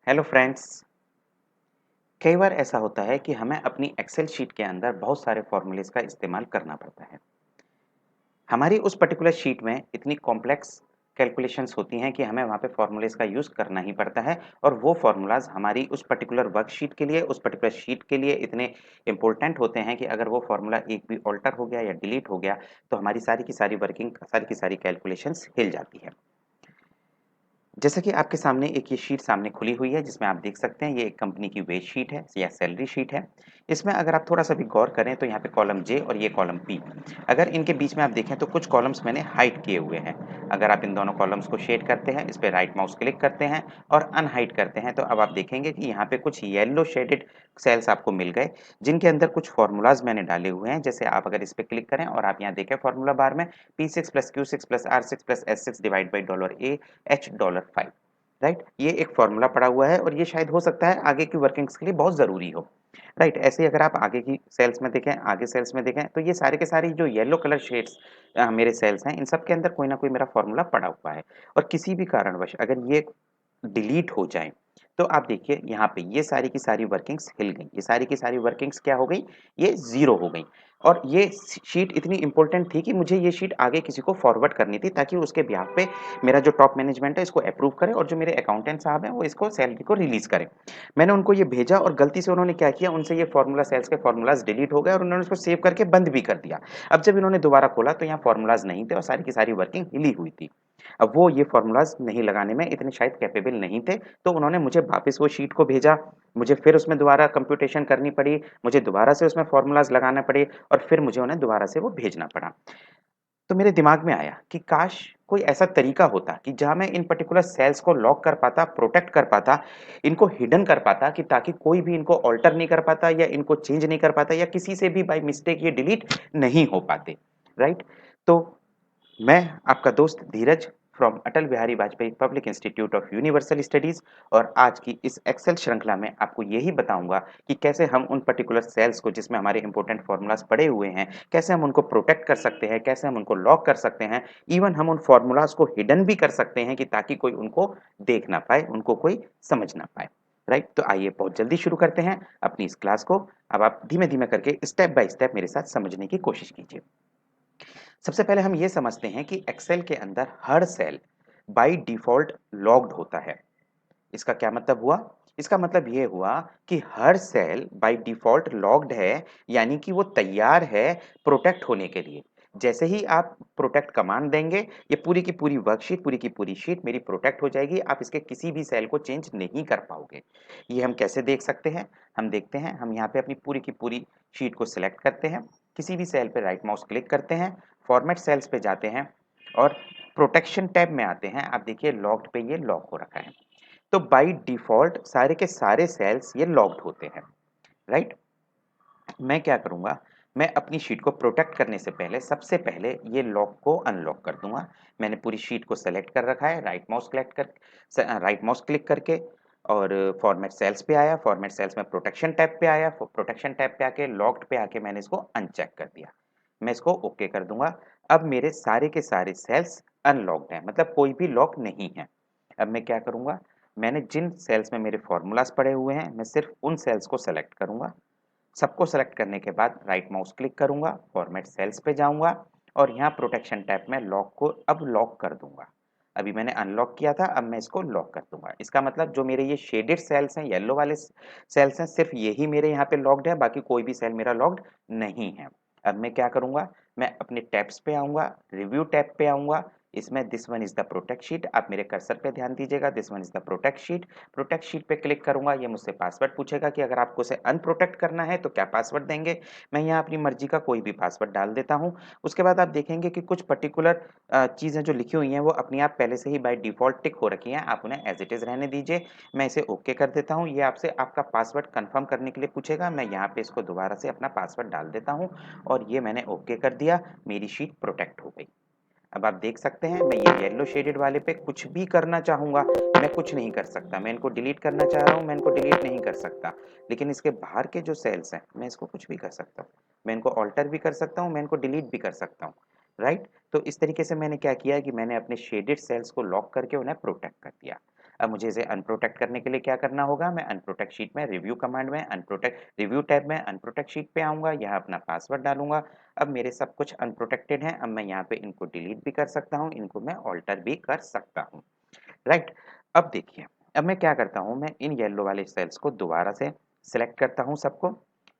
Hello friends. कई बार ऐसा होता है कि हमें अपनी एक्सेल शीट के अंदर बहुत सारे फॉर्मूलेस का इस्तेमाल करना पड़ता है। हमारी उस पर्टिकुलर शीट में इतनी कॉम्प्लेक्स कैलकुलेशंस होती हैं कि हमें वहाँ पे फॉर्मूलेस का यूज़ करना ही पड़ता है और वो फॉर्मूलाज हमारी उस पर्टिकुलर वर्कशीट के लिए, उस पर्टिकुलर शीट के लिए इतने इम्पोर्टेंट होते हैं कि अगर वो फॉर्मूला एक भी ऑल्टर हो गया या डिलीट हो गया तो हमारी सारी की सारी वर्किंग, सारी की सारी कैलकुलेशंस हिल जाती है। जैसा कि आपके सामने एक ये शीट सामने खुली हुई है जिसमें आप देख सकते हैं ये एक कंपनी की वेज शीट है या सैलरी शीट है। इसमें अगर आप थोड़ा सा भी गौर करें तो यहाँ पे कॉलम जे और ये कॉलम पी, अगर इनके बीच में आप देखें तो कुछ कॉलम्स मैंने हाइड किए हुए हैं। अगर आप इन दोनों कॉलम्स को शेड करते हैं, इस पर राइट माउस क्लिक करते हैं और अनहाइड करते हैं तो अब आप देखेंगे कि यहाँ पे कुछ येलो शेडेड सेल्स आपको मिल गए जिनके अंदर कुछ फॉर्मूलाज मैंने डाले हुए हैं। जैसे आप अगर इस पर क्लिक करें और आप यहाँ देखें फॉर्मूला बार में P6 plus Q6 plus R6 plus S6 divide by $A H$5, right. ये एक फॉर्मूला पड़ा हुआ है और ये शायद हो सकता है आगे की वर्किंग्स के लिए बहुत ज़रूरी हो, राइट। ऐसे ही अगर आप आगे की सेल्स में देखें, आगे सेल्स में देखें तो ये सारे के सारे जो येलो कलर शेड्स मेरे सेल्स हैं इन सब के अंदर कोई ना कोई मेरा फॉर्मूला पड़ा हुआ है। और किसी भी कारणवश अगर ये डिलीट हो जाए तो आप देखिए यहाँ पे ये सारी की सारी वर्किंग्स हिल गई, ये सारी की सारी वर्किंग्स क्या हो गई, ये ज़ीरो हो गई। और ये शीट इतनी इंपॉर्टेंट थी कि मुझे ये शीट आगे किसी को फॉरवर्ड करनी थी ताकि उसके बिहाफ पे मेरा जो टॉप मैनेजमेंट है इसको अप्रूव करे और जो मेरे अकाउंटेंट साहब हैं वो इसको सैलरी को रिलीज़ करें। मैंने उनको ये भेजा और गलती से उन्होंने क्या किया, उनसे ये फॉर्मूला सेल्स के फॉर्मूलाज़ डिलीट हो गए और उन्होंने उसको सेव करके बंद भी कर दिया। अब जब इन्होंने दोबारा खोला तो यहाँ फॉर्मूलाज़ नहीं थे और सारी की सारी वर्किंग हिली हुई थी। अब वो ये फ़ॉर्मूलाज़ नहीं लगाने में इतने शायद कैपेबल नहीं थे, तो उन्होंने मुझे वापस वो शीट को भेजा। मुझे फिर उसमें दोबारा कंप्यूटेशन करनी पड़ी, मुझे दोबारा से उसमें फ़ॉर्मूलाज़ लगाने पड़े और फिर मुझे उन्हें दोबारा से वो भेजना पड़ा। तो मेरे दिमाग में आया कि काश कोई ऐसा तरीका होता कि जहाँ मैं इन पर्टिकुलर सेल्स को लॉक कर पाता, प्रोटेक्ट कर पाता, इनको हिडन कर पाता कि ताकि कोई भी इनको अल्टर नहीं कर पाता या इनको चेंज नहीं कर पाता या किसी से भी बाय मिस्टेक ये डिलीट नहीं हो पाते, राइट? तो मैं आपका दोस्त Dheeraj from Atal Bihari Vajpayee public institute of universal studies और आज की इस एक्सेल श्रृंखला में आपको यही बताऊंगा कि कैसे हम उन पर्टिकुलर सेल्स को जिसमें हमारे इंपॉर्टेंट फॉर्मूलाज पड़े हुए हैं कैसे हम उनको प्रोटेक्ट कर सकते हैं, कैसे हम उनको लॉक कर सकते हैं, इवन हम उन फॉर्मूलाज को हिडन भी कर सकते हैं कि ताकि कोई उनको देख ना पाए, उनको कोई समझ ना पाए, राइट। तो आइए बहुत जल्दी शुरू करते हैं अपनी इस क्लास को। अब आप धीमे धीमे करके स्टेप बाय स्टेप मेरे साथ समझने की कोशिश कीजिए। सबसे पहले हम ये समझते हैं कि एक्सेल के अंदर हर सेल बाय डिफॉल्ट लॉग्ड होता है। इसका क्या मतलब हुआ? इसका मतलब ये हुआ कि हर सेल बाय डिफॉल्ट लॉग्ड है, यानी कि वो तैयार है प्रोटेक्ट होने के लिए। जैसे ही आप प्रोटेक्ट कमांड देंगे, ये पूरी की पूरी वर्कशीट, पूरी की पूरी शीट मेरी प्रोटेक्ट हो जाएगी। आप इसके किसी भी सेल को चेंज नहीं कर पाओगे। ये हम कैसे देख सकते हैं? हम देखते हैं, हम यहाँ पे अपनी पूरी की पूरी शीट को सिलेक्ट करते हैं, किसी भी सेल पे राइट माउस क्लिक करते हैं, फॉर्मेट सेल्स पे जाते हैं और प्रोटेक्शन टैब में आते हैं। आप देखिए लॉक्ड पे ये लॉक हो रखा है। तो बाय डिफॉल्ट सारे के सारे सेल्स ये लॉक्ड होते हैं, राइट। मैं क्या करूंगा, मैं अपनी शीट को प्रोटेक्ट करने से पहले सबसे पहले ये लॉक को अनलॉक कर दूंगा। मैंने पूरी शीट को सेलेक्ट कर रखा है, राइट माउस क्लिक करके और फॉर्मेट सेल्स पे आया, फॉर्मेट सेल्स में प्रोटेक्शन टैब पे आया, प्रोटेक्शन टैब पे आके लॉक्ड पे आके मैंने इसको अनचेक कर दिया। मैं इसको ओके कर दूंगा। अब मेरे सारे के सारे सेल्स अनलॉक्ड हैं, मतलब कोई भी लॉक नहीं है। अब मैं क्या करूंगा, मैंने जिन सेल्स में मेरे फॉर्मूलाज पड़े हुए हैं मैं सिर्फ उन सेल्स को सेलेक्ट करूंगा। सबको सेलेक्ट करने के बाद राइट माउस क्लिक करूंगा, फॉर्मेट सेल्स पे जाऊंगा और यहाँ प्रोटेक्शन टैब में लॉक को अब लॉक कर दूंगा। अभी मैंने अनलॉक किया था, अब मैं इसको लॉक कर दूंगा। इसका मतलब जो मेरे ये शेडेड सेल्स हैं, येलो वाले सेल्स हैं, सिर्फ यही मेरे यहाँ पे लॉक्ड है, बाकी कोई भी सेल मेरा लॉक्ड नहीं है। अब मैं क्या करूंगा, मैं अपने टैब्स पे आऊंगा, रिव्यू टैब पे आऊंगा। इसमें this one is the protect sheet, आप मेरे कर्सर पे ध्यान दीजिएगा, this one is the protect sheet. Protect sheet पे क्लिक करूंगा, ये मुझसे पासवर्ड पूछेगा कि अगर आपको उसे अनप्रोटेक्ट करना है तो क्या पासवर्ड देंगे। मैं यहाँ अपनी मर्जी का कोई भी पासवर्ड डाल देता हूँ। उसके बाद आप देखेंगे कि कुछ पर्टिकुलर चीज़ें जो लिखी हुई हैं वो अपने आप पहले से ही बाय डिफॉल्ट टिक हो रखी हैं, आप उन्हें एज इट इज़ रहने दीजिए। मैं इसे ओके कर देता हूँ। ये आपसे आपका पासवर्ड कंफर्म करने के लिए पूछेगा, मैं यहाँ पे इसको दोबारा से अपना पासवर्ड डाल देता हूँ और ये मैंने ओके कर दिया, मेरी शीट प्रोटेक्ट हो गई। अब आप देख सकते हैं मैं ये येलो शेडेड वाले पे कुछ भी करना चाहूँगा, मैं कुछ नहीं कर सकता। मैं इनको डिलीट करना चाह रहा हूँ, मैं इनको डिलीट नहीं कर सकता। लेकिन इसके बाहर के जो सेल्स हैं, मैं इसको कुछ भी कर सकता हूँ। मैं इनको ऑल्टर भी कर सकता हूँ, मैं इनको डिलीट भी कर सकता हूँ, राइट। तो इस तरीके से मैंने क्या किया कि मैंने अपने शेडेड सेल्स को लॉक करके उन्हें प्रोटेक्ट कर दिया। अब मुझे इसे अनप्रोटेक्ट करने के लिए क्या करना होगा, मैं अनप्रोटेक्ट शीट में रिव्यू कमांड में अनप्रोटेक्ट रिव्यू टैब में अनप्रोटेक्ट शीट पे आऊँगा, यहाँ अपना पासवर्ड डालूँगा। अब मेरे सब कुछ अनप्रोटेक्टेड हैं, अब मैं यहाँ पे इनको डिलीट भी कर सकता हूँ, इनको मैं ऑल्टर भी कर सकता हूँ, राइट? अब देखिए, अब मैं क्या करता हूँ, मैं इन येलो वाले सेल्स को दोबारा से सिलेक्ट करता हूँ सबको,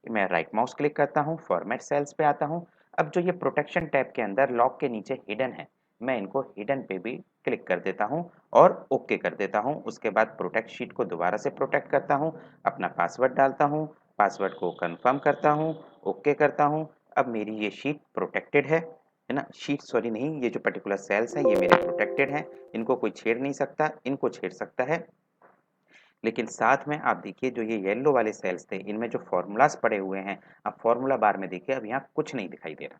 मैं राइट माउस क्लिक करता हूँ, फॉर्मेट सेल्स पे आता हूँ। अब जो ये प्रोटेक्शन टैब के अंदर लॉक के नीचे हिडन है, मैं इनको हिडन पे भी क्लिक कर देता हूँ और ओके कर देता हूँ। उसके बाद प्रोटेक्ट शीट को दोबारा से प्रोटेक्ट करता हूँ, अपना पासवर्ड डालता हूँ, पासवर्ड को कंफर्म करता हूँ, ओके करता हूँ। अब मेरी ये शीट प्रोटेक्टेड है ना? शीट सॉरी नहीं, ये जो पर्टिकुलर सेल्स हैं ये मेरे प्रोटेक्टेड हैं, इनको कोई छेड़ नहीं सकता, इनको छेड़ सकता है। लेकिन साथ में आप देखिए जो ये येलो वाले सेल्स थे, इनमें जो फ़ॉर्मूलाज़ पड़े हुए हैं, आप फ़ॉर्मूला बार में देखिए, अब यहाँ कुछ नहीं दिखाई दे रहा।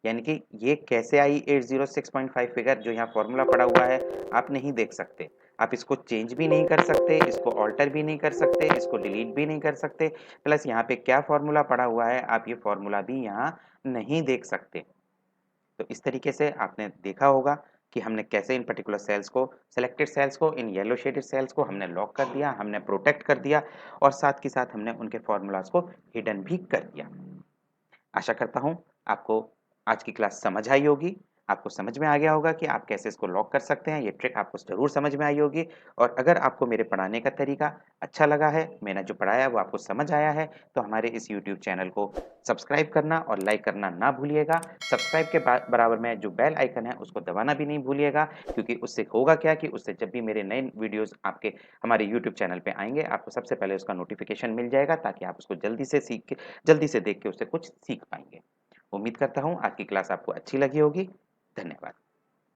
यानी कि ये कैसे आई 806.5 फिगर जो यहाँ फ़ॉर्मूला पड़ा हुआ है, आप नहीं देख सकते। आप इसको चेंज भी नहीं कर सकते, इसको ऑल्टर भी नहीं कर सकते, इसको डिलीट भी नहीं कर सकते, प्लस यहाँ पे क्या फ़ॉर्मूला पड़ा हुआ है, आप ये फ़ॉर्मूला भी यहाँ नहीं देख सकते। तो इस तरीके से आपने देखा होगा कि हमने कैसे इन पर्टिकुलर सेल्स को सेलेक्टेड सेल्स को इन येलो शेडेड सेल्स को हमने लॉक कर दिया, हमने प्रोटेक्ट कर दिया और साथ के साथ हमने उनके फॉर्मूलाज को हिडन भी कर दिया। आशा करता हूँ आपको आज की क्लास समझ आई होगी, आपको समझ में आ गया होगा कि आप कैसे इसको लॉक कर सकते हैं, ये ट्रिक आपको ज़रूर समझ में आई होगी। और अगर आपको मेरे पढ़ाने का तरीका अच्छा लगा है, मैंने जो पढ़ाया वो आपको समझ आया है, तो हमारे इस यूट्यूब चैनल को सब्सक्राइब करना और लाइक करना ना भूलिएगा। सब्सक्राइब के बराबर में जो बेल आइकन है उसको दबाना भी नहीं भूलिएगा, क्योंकि उससे होगा क्या कि उससे जब भी मेरे नए वीडियोज़ आपके हमारे यूट्यूब चैनल पे आएँगे, आपको सबसे पहले उसका नोटिफ़िकेशन मिल जाएगा, ताकि आप उसको जल्दी से देख के उससे कुछ सीख पाएँगे। उम्मीद करता हूँ आज की क्लास आपको अच्छी लगी होगी। धन्यवाद।